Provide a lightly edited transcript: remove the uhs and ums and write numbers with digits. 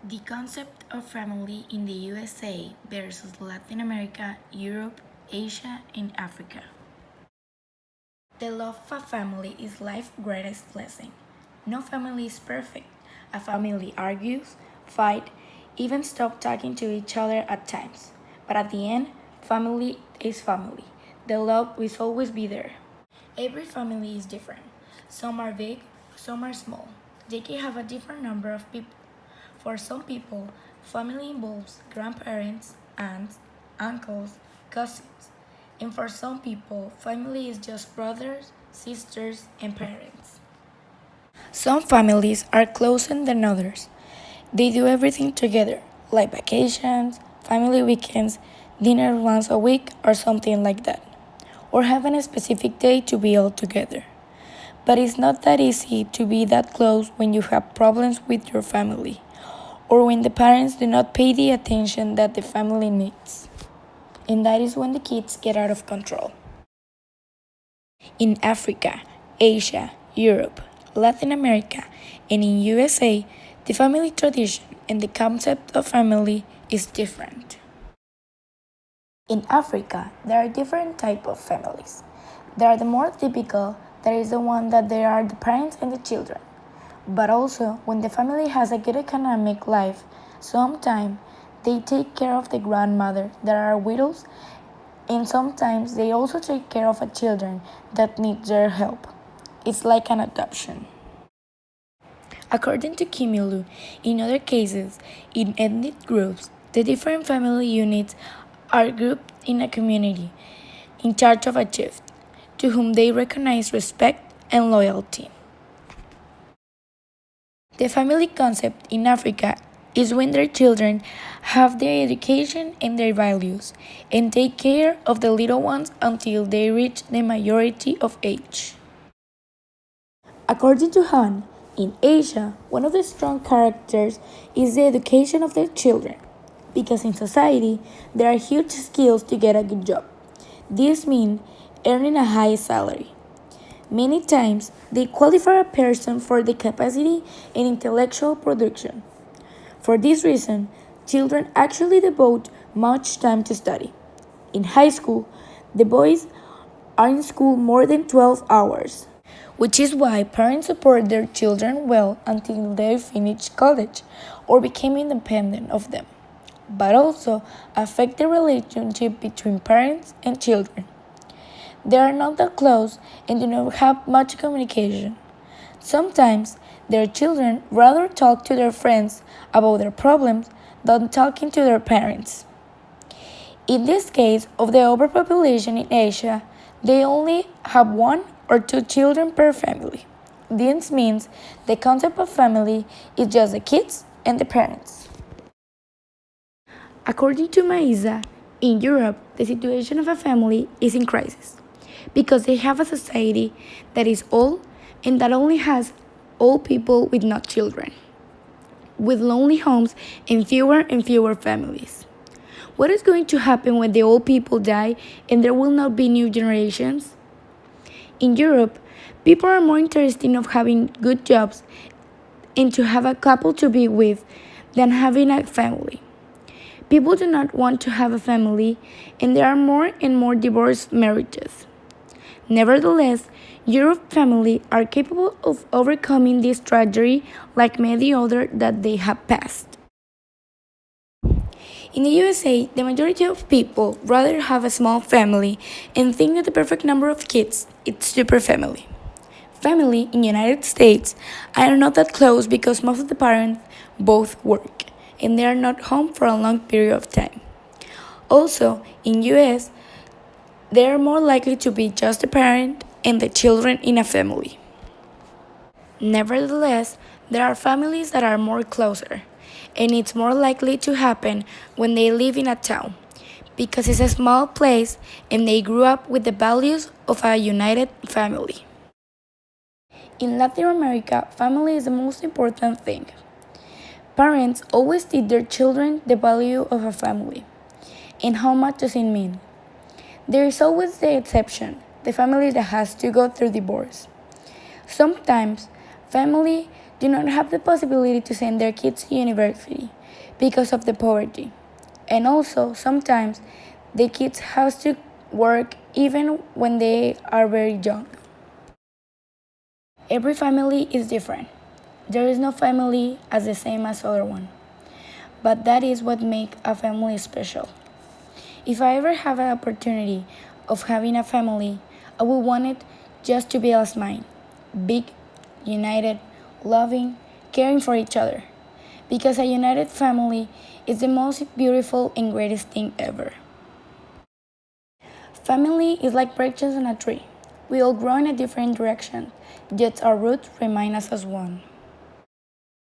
The concept of family in the USA versus Latin America, Europe, Asia, and Africa. The love of a family is life's greatest blessing. No family is perfect. A family argues, fight, even stop talking to each other at times. But at the end, family is family. The love will always be there. Every family is different. Some are big, some are small. They can have a different number of people. For some people, family involves grandparents, aunts, uncles, cousins. And for some people, family is just brothers, sisters, and parents. Some families are closer than others. They do everything together, like vacations, family weekends, dinner once a week, or something like that. Or having a specific day to be all together. But it's not that easy to be that close when you have problems with your family, or when the parents do not pay the attention that the family needs. And that is when the kids get out of control. In Africa, Asia, Europe, Latin America, and in USA, the family tradition and the concept of family is different. In Africa, there are different types of families. There are the more typical, that is the one that there are the parents and the children. But also, when the family has a good economic life, sometimes they take care of the grandmother that are widows, and sometimes they also take care of a children that need their help. It's like an adoption. According to Kimilu, in other cases, in ethnic groups, the different family units are grouped in a community in charge of a chief, to whom they recognize respect and loyalty. The family concept in Africa is when their children have their education and their values and take care of the little ones until they reach the majority of age. According to Han, in Asia, one of the strong characters is the education of their children, because in society there are huge skills to get a good job. This means earning a high salary. Many times, they qualify a person for the capacity and intellectual production. For this reason, children actually devote much time to study. In high school, the boys are in school more than 12 hours, which is why parents support their children well until they finish college or become independent of them, but also affect the relationship between parents and children. They are not that close and do not have much communication. Sometimes their children rather talk to their friends about their problems than talking to their parents. In this case of the overpopulation in Asia, they only have one or two children per family. This means the concept of family is just the kids and the parents. According to Maisa, in Europe, the situation of a family is in crisis because they have a society that is old and that only has old people with not children, with lonely homes and fewer families. What is going to happen when the old people die and there will not be new generations? In Europe, people are more interested in having good jobs and to have a couple to be with than having a family. People do not want to have a family, and there are more and more divorced marriages. Nevertheless, Europe families are capable of overcoming this tragedy like many others that they have passed. In the USA, the majority of people rather have a small family and think that the perfect number of kids is super family. Family in the United States are not that close because most of the parents both work and they are not home for a long period of time. Also, in US, they are more likely to be just the parent and the children in a family. Nevertheless, there are families that are more closer, and it's more likely to happen when they live in a town, because it's a small place and they grew up with the values of a united family. In Latin America, family is the most important thing. Parents always teach their children the value of a family and how much does it mean. There is always the exception, the family that has to go through divorce. Sometimes family do not have the possibility to send their kids to university because of the poverty. And also, sometimes the kids have to work even when they are very young. Every family is different. There is no family as the same as other one. But that is what makes a family special. If I ever have an opportunity of having a family, I would want it just to be as mine. Big, united, loving, caring for each other. Because a united family is the most beautiful and greatest thing ever. Family is like branches on a tree. We all grow in a different direction, yet our roots remain us as one.